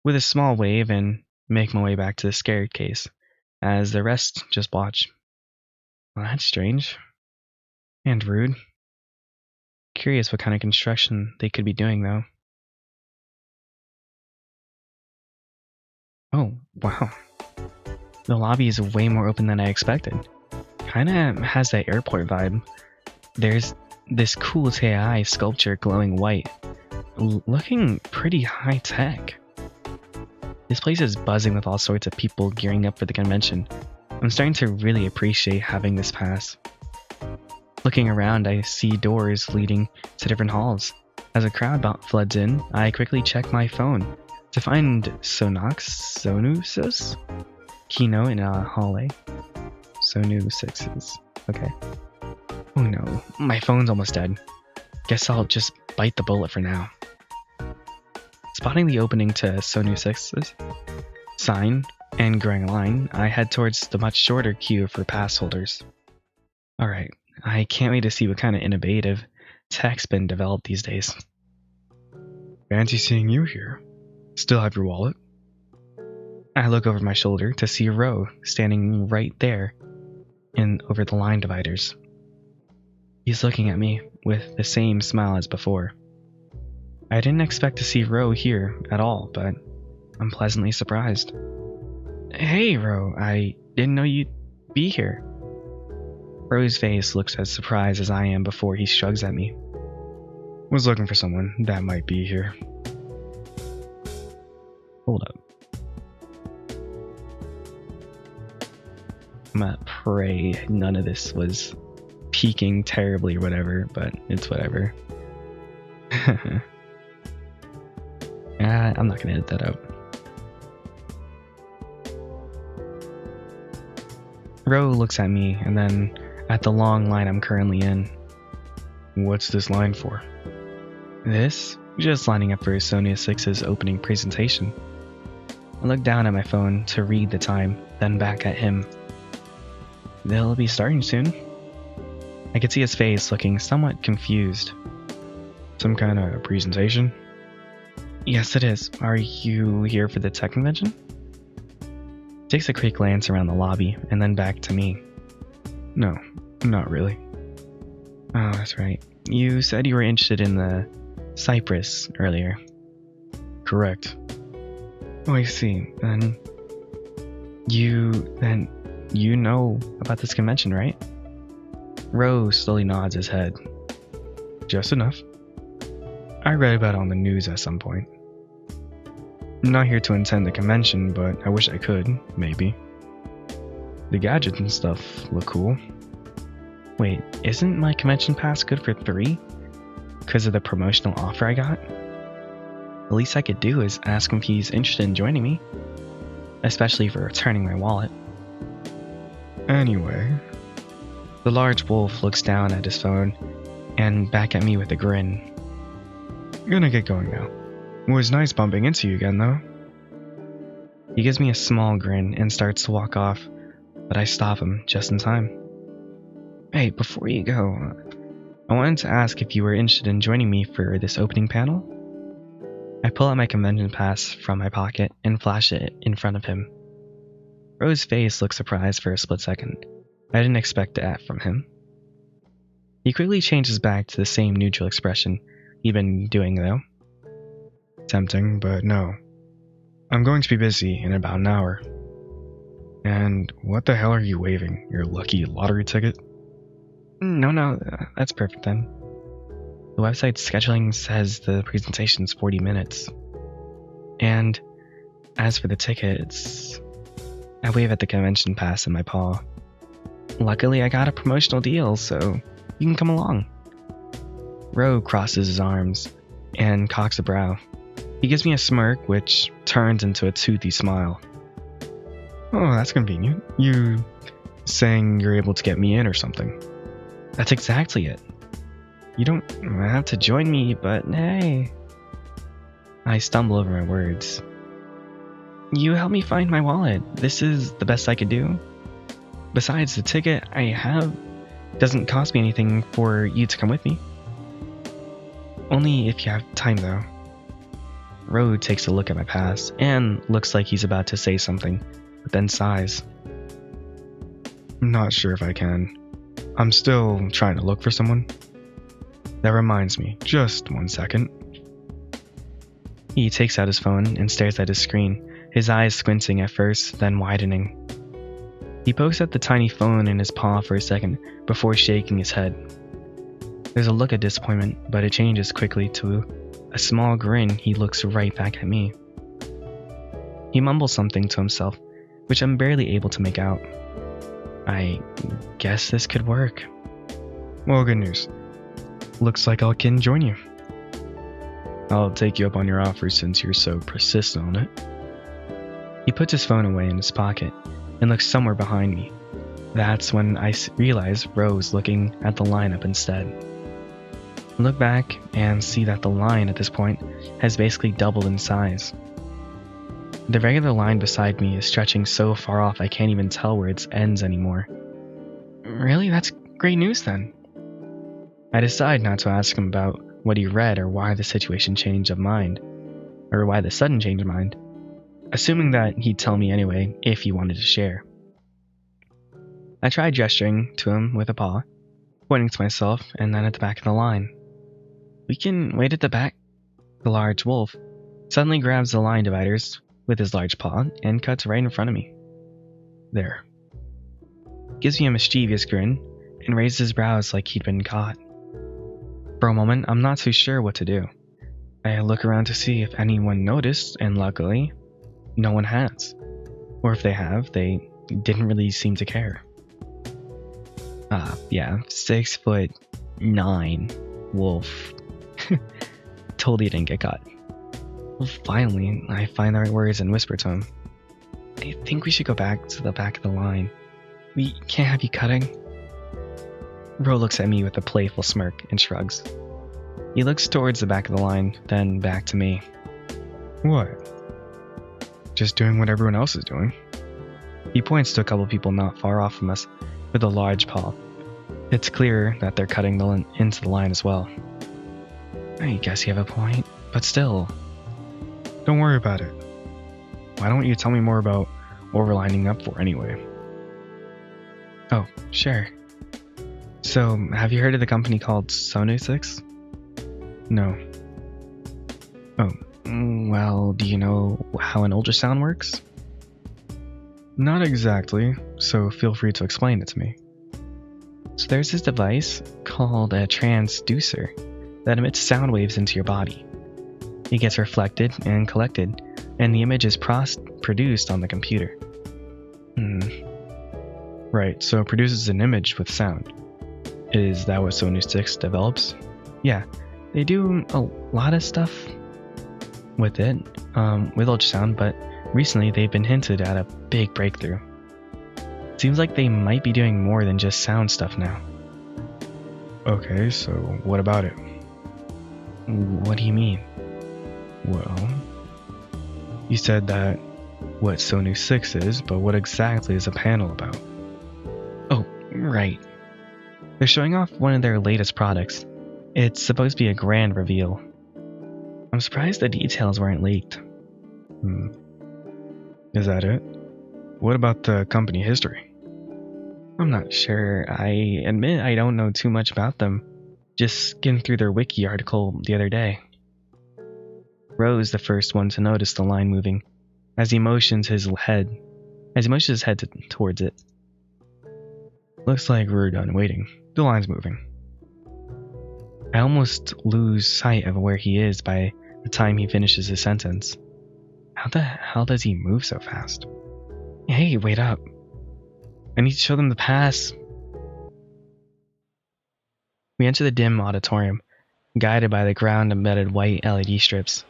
with a small wave, and make my way back to the staircase, as the rest just watch. Well, that's strange. And rude. Curious what kind of construction they could be doing, though. Oh, wow. The lobby is way more open than I expected. Kinda has that airport vibe. There's this cool TAI sculpture glowing white, looking pretty high-tech. This place is buzzing with all sorts of people gearing up for the convention. I'm starting to really appreciate having this pass. Looking around, I see doors leading to different halls. As a crowd about floods in, I quickly check my phone to find Sonusis keynote in a hallway. Sonu6s. Okay. Oh no, my phone's almost dead. Guess I'll just bite the bullet for now. Spotting the opening to Sonu6's sign and growing a line, I head towards the much shorter queue for pass holders. Alright, I can't wait to see what kind of innovative tech's been developed these days. Fancy seeing you here. Still have your wallet? I look over my shoulder to see Ro standing right there over the line dividers. He's looking at me with the same smile as before. I didn't expect to see Ro here at all, but I'm pleasantly surprised. Hey, Ro, I didn't know you'd be here. Ro's face looks as surprised as I am before he shrugs at me. Was looking for someone that might be here. Hold up. I'm gonna pray none of this was peaking terribly or whatever, but it's whatever. I'm not gonna edit that out. Ro looks at me and then at the long line I'm currently in. What's this line for? This? Just lining up for Sonia 6's opening presentation. I look down at my phone to read the time, then back at him. They'll be starting soon. I could see his face looking somewhat confused. Some kind of presentation? Yes, it is. Are you here for the tech convention? Takes a quick glance around the lobby and then back to me. No, not really. Oh, that's right. You said you were interested in the Cypress earlier. Correct. Oh, I see. Then you know about this convention, right? Ro slowly nods his head. Just enough. I read about it on the news at some point. I'm not here to attend the convention, but I wish I could, maybe. The gadgets and stuff look cool. Wait, isn't my convention pass good for 3? Because of the promotional offer I got? The least I could do is ask him if he's interested in joining me. Especially for returning my wallet. Anyway, The large wolf looks down at his phone and back at me with a grin. Gonna get going now. It was nice bumping into you again, though. He gives me a small grin and starts to walk off, but I stop him just in time. Hey, before you go, I wanted to ask if you were interested in joining me for this opening panel? I pull out my convention pass from my pocket and flash it in front of him. Ro's face looks surprised for a split second. I didn't expect that from him. He quickly changes back to the same neutral expression he'd been doing, though. Tempting, but no. I'm going to be busy in about an hour. And what the hell are you waving? Your lucky lottery ticket? No, that's perfect then. The website's scheduling says the presentation's 40 minutes. And as for the tickets, I wave at the convention pass in my paw. Luckily, I got a promotional deal, so you can come along. Ro crosses his arms and cocks a brow. He gives me a smirk, which turns into a toothy smile. Oh, that's convenient. You saying you're able to get me in or something? That's exactly it. You don't have to join me, but hey. I stumble over my words. You helped me find my wallet. This is the best I could do. Besides, the ticket I have doesn't cost me anything for you to come with me. Only if you have time, though. Ro takes a look at my pass and looks like he's about to say something, but then sighs. I'm not sure if I can. I'm still trying to look for someone. That reminds me, just 1 second. He takes out his phone and stares at his screen, his eyes squinting at first, then widening. He pokes at the tiny phone in his paw for a second before shaking his head. There's a look of disappointment, but it changes quickly to a small grin. He looks right back at me. He mumbles something to himself, which I'm barely able to make out. I guess this could work. Well, good news. Looks like I can join you. I'll take you up on your offer since you're so persistent on it. He puts his phone away in his pocket and looks somewhere behind me. That's when I realize Ro's looking at the lineup instead. I look back and see that the line at this point has basically doubled in size. The regular line beside me is stretching so far off I can't even tell where it ends anymore. Really? That's great news then. I decide not to ask him about what he read or why the situation changed of mind, or why the sudden change of mind, assuming that he'd tell me anyway if he wanted to share. I try gesturing to him with a paw, pointing to myself and then at the back of the line. We can wait at the back. The large wolf suddenly grabs the line dividers with his large paw and cuts right in front of me. There. Gives me a mischievous grin and raises his brows like he'd been caught. For a moment, I'm not too sure what to do. I look around to see if anyone noticed, and luckily, no one has. Or if they have, they didn't really seem to care. 6'9" wolf. Totally didn't get caught. Well, finally, I find the right words and whisper to him. I think we should go back to the back of the line. We can't have you cutting. Ro looks at me with a playful smirk and shrugs. He looks towards the back of the line, then back to me. What? Just doing what everyone else is doing. He points to a couple people not far off from us with a large paw. It's clear that they're cutting into the line as well. I guess you have a point, but still. Don't worry about it. Why don't you tell me more about what we're lining up for anyway? Oh, sure. So, have you heard of the company called Sonu 6? No. Oh, well, do you know how an ultrasound works? Not exactly, so feel free to explain it to me. So there's this device called a transducer that emits sound waves into your body. It gets reflected and collected, and the image is produced on the computer. Right, so it produces an image with sound. Is that what Sonu 6 develops? Yeah, they do a lot of stuff with it, with ultrasound, but recently they've been hinted at a big breakthrough. Seems like they might be doing more than just sound stuff now. Okay, so what about it? What do you mean? Well, you said that what Sonu 6 is, but what exactly is a panel about? Oh, right. They're showing off one of their latest products. It's supposed to be a grand reveal. I'm surprised the details weren't leaked. Is that it? What about the company history? I'm not sure. I admit I don't know too much about them. Just skimmed through their wiki article the other day. Ro's the first one to notice the line moving, as he motions his head towards it. Looks like we're done waiting. The line's moving. I almost lose sight of where he is by the time he finishes his sentence. How the hell does he move so fast? Hey, wait up. I need to show them the pass. We enter the dim auditorium, guided by the ground-embedded white LED strips.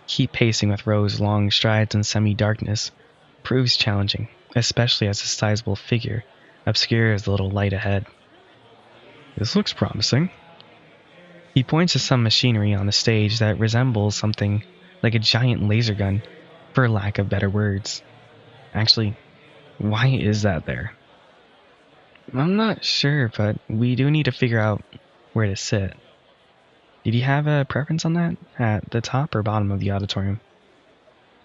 Keep pacing with Ro's long strides in semi-darkness proves challenging, especially as a sizable figure obscures the little light ahead. This looks promising. He points to some machinery on the stage that resembles something like a giant laser gun, for lack of better words. Actually, why is that there? I'm not sure, but we do need to figure out where to sit. Did you have a preference on that? At the top or bottom of the auditorium?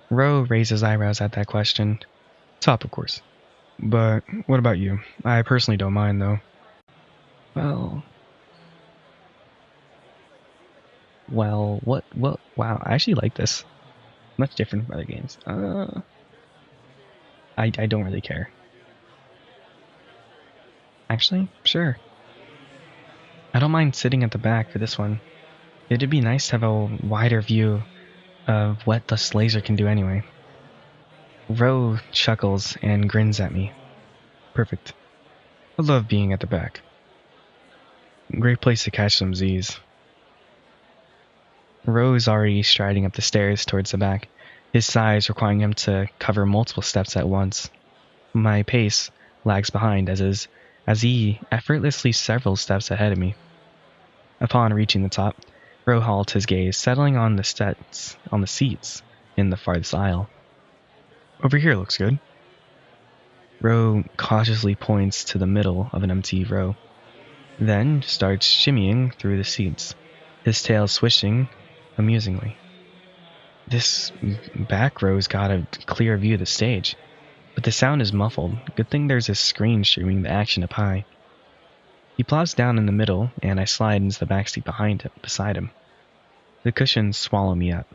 Ro raises eyebrows at that question. Top, of course. But what about you? I personally don't mind, though. Well, wow, I actually like this. Much different from other games. I don't really care. Actually, sure. I don't mind sitting at the back for this one. It'd be nice to have a wider view of what this laser can do anyway. Ro chuckles and grins at me. Perfect. I love being at the back. Great place to catch some Z's. Ro's already striding up the stairs towards the back, his size requiring him to cover multiple steps at once. My pace lags behind as he effortlessly several steps ahead of me. Upon reaching the top, Ro halts his gaze, settling on the seats in the farthest aisle. Over here looks good. Ro cautiously points to the middle of an empty row, then starts shimmying through the seats, his tail swishing amusingly. This back row's got a clear view of the stage, but the sound is muffled. Good thing there's a screen streaming the action up high. He plops down in the middle, and I slide into the backseat beside him. The cushions swallow me up.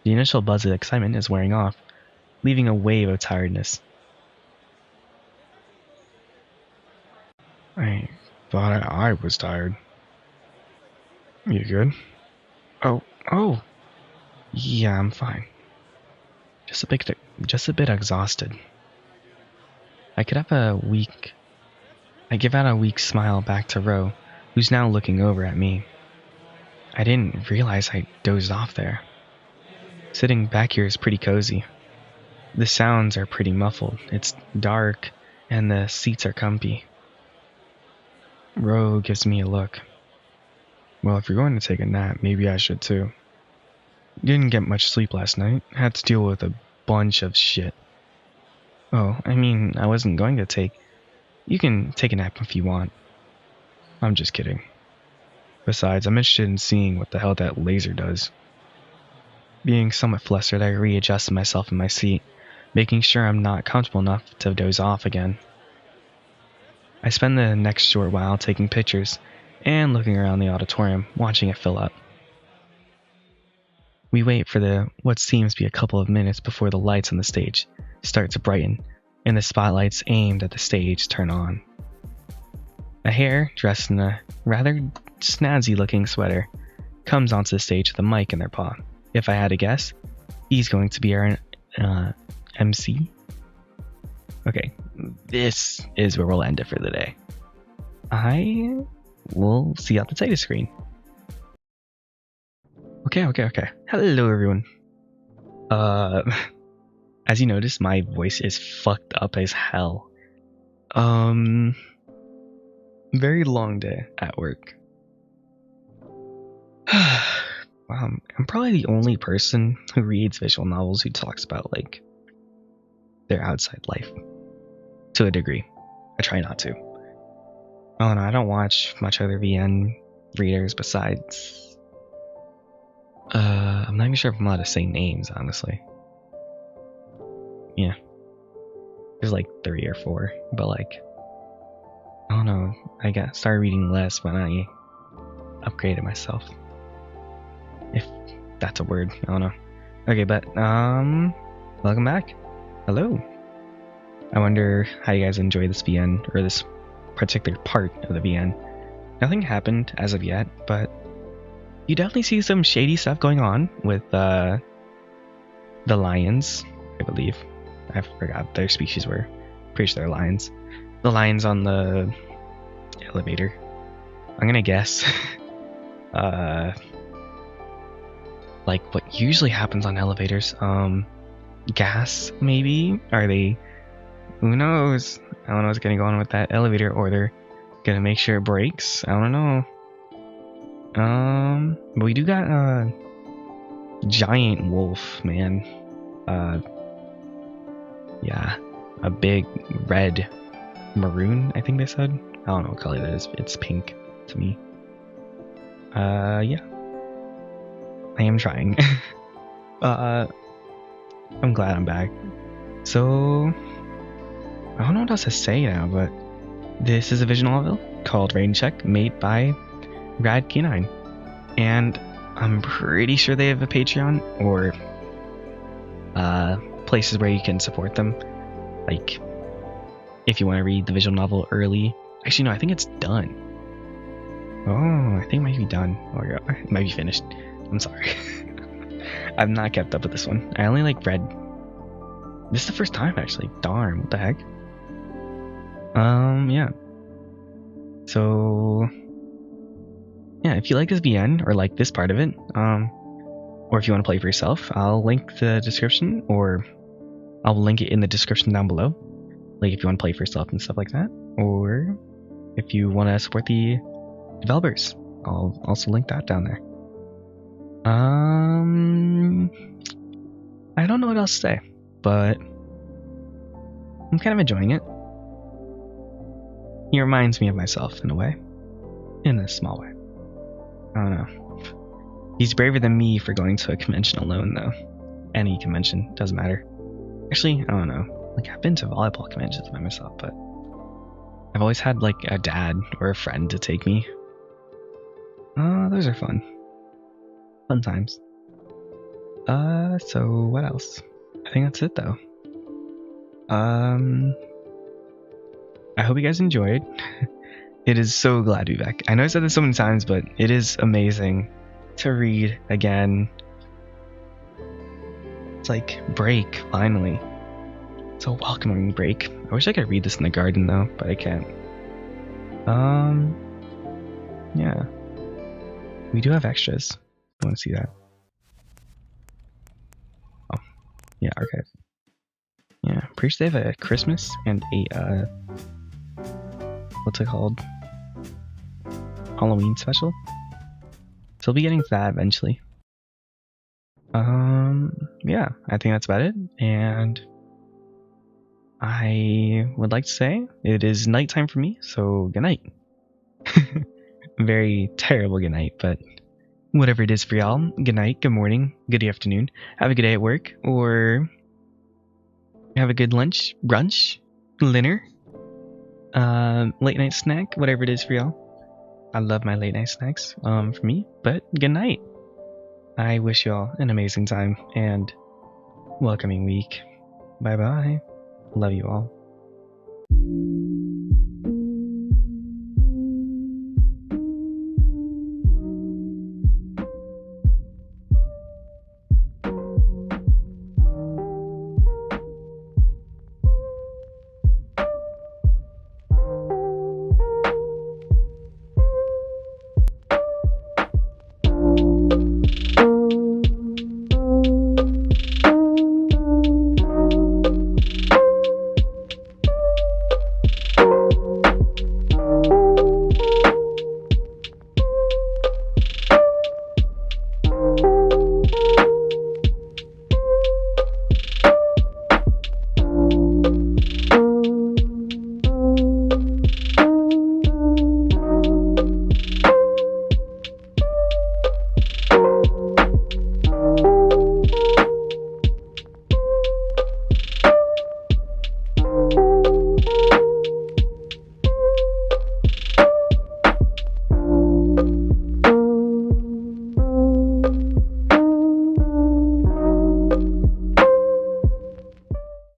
The initial buzz of excitement is wearing off, leaving a wave of tiredness. I thought I was tired. You good? Oh. Yeah, I'm fine. Just a bit exhausted. I give out a weak smile back to Ro, who's now looking over at me. I didn't realize I dozed off there. Sitting back here is pretty cozy. The sounds are pretty muffled. It's dark, and the seats are comfy. Ro gives me a look. Well, if you're going to take a nap, maybe I should too. Didn't get much sleep last night. Had to deal with a bunch of shit. Oh, I mean, I wasn't going to take... You can take a nap if you want. I'm just kidding. Besides, I'm interested in seeing what the hell that laser does. Being somewhat flustered, I readjusted myself in my seat, making sure I'm not comfortable enough to doze off again. I spend the next short while taking pictures and looking around the auditorium, watching it fill up. We wait for what seems to be a couple of minutes before the lights on the stage start to brighten and the spotlights aimed at the stage turn on. A hare, dressed in a rather snazzy-looking sweater, comes onto the stage with a mic in their paw. If I had to guess, he's going to be our MC. Okay, this is where we'll end it for the day. I will see you at the title screen. Okay. Hello, everyone. As you notice, my voice is fucked up as hell. Very long day at work. Wow, I'm probably the only person who reads visual novels who talks about, like, their outside life. To a degree. I try not to. Oh no, I don't watch much other VN readers besides... I'm not even sure if I'm allowed to say names, honestly. Yeah. There's like 3 or 4, but like... I don't know, I started reading less when I upgraded myself. If that's a word, I don't know. Okay, but, welcome back. Hello. I wonder how you guys enjoy this VN, or this particular part of the VN. Nothing happened as of yet, but you definitely see some shady stuff going on with, the lions, I believe. I forgot their species were. Pretty sure they're lions. The lions on the elevator. I'm gonna guess. Like what usually happens on elevators. Gas, maybe? Are they... Who knows? I don't know what's gonna go on with that elevator, or they're gonna make sure it breaks. I don't know. But we do got a giant wolf, man. Yeah, a big red maroon, I think they said. I don't know what color that is. It's pink to me. Yeah. I am trying. I'm glad I'm back. So, I don't know what else to say now, but this is a visual novel called Raincheck, made by Radcanine. And I'm pretty sure they have a Patreon, or places where you can support them. Like, if you want to read the visual novel early. Actually, no, I think it's done. Oh, I think it might be done. Or it might be finished. I'm sorry. I've not kept up with this one. I only like read... This is the first time, actually. Darn, what the heck? Yeah. So... Yeah, if you like this VN, or like this part of it, or if you want to play for yourself, I'll link the description, or I'll link it in the description down below. Like if you want to play for yourself and stuff like that, or if you want to support the developers, I'll also link that down there. I don't know what else to say, but I'm kind of enjoying it. He reminds me of myself in a way, in a small way. I don't know. He's braver than me for going to a convention alone, though. Any convention, doesn't matter. Actually, I don't know. Like, I've been to volleyball conventions by myself, but I've always had, like, a dad or a friend to take me. Those are fun. Fun times. So what else? I think that's it, though. I hope you guys enjoyed. It is so glad to be back. I know I said this so many times, but it is amazing to read again. It's like break, finally. It's a welcoming break. I wish I could read this in the garden though, but I can't. Yeah. We do have extras. I want to see that. Oh, yeah, archive. Yeah, pretty sure they have a Christmas and a, what's it called? Halloween special. So we'll be getting to that eventually. Yeah, I think that's about it. And I would like to say it is nighttime for me, so good night. Very terrible good night, but whatever it is for y'all, good night, good morning, good afternoon, have a good day at work, or have a good lunch, brunch, dinner, late night snack, whatever it is for y'all. I love my late night snacks, for me, but good night. I wish y'all an amazing time and welcoming week. Bye bye. Love you all.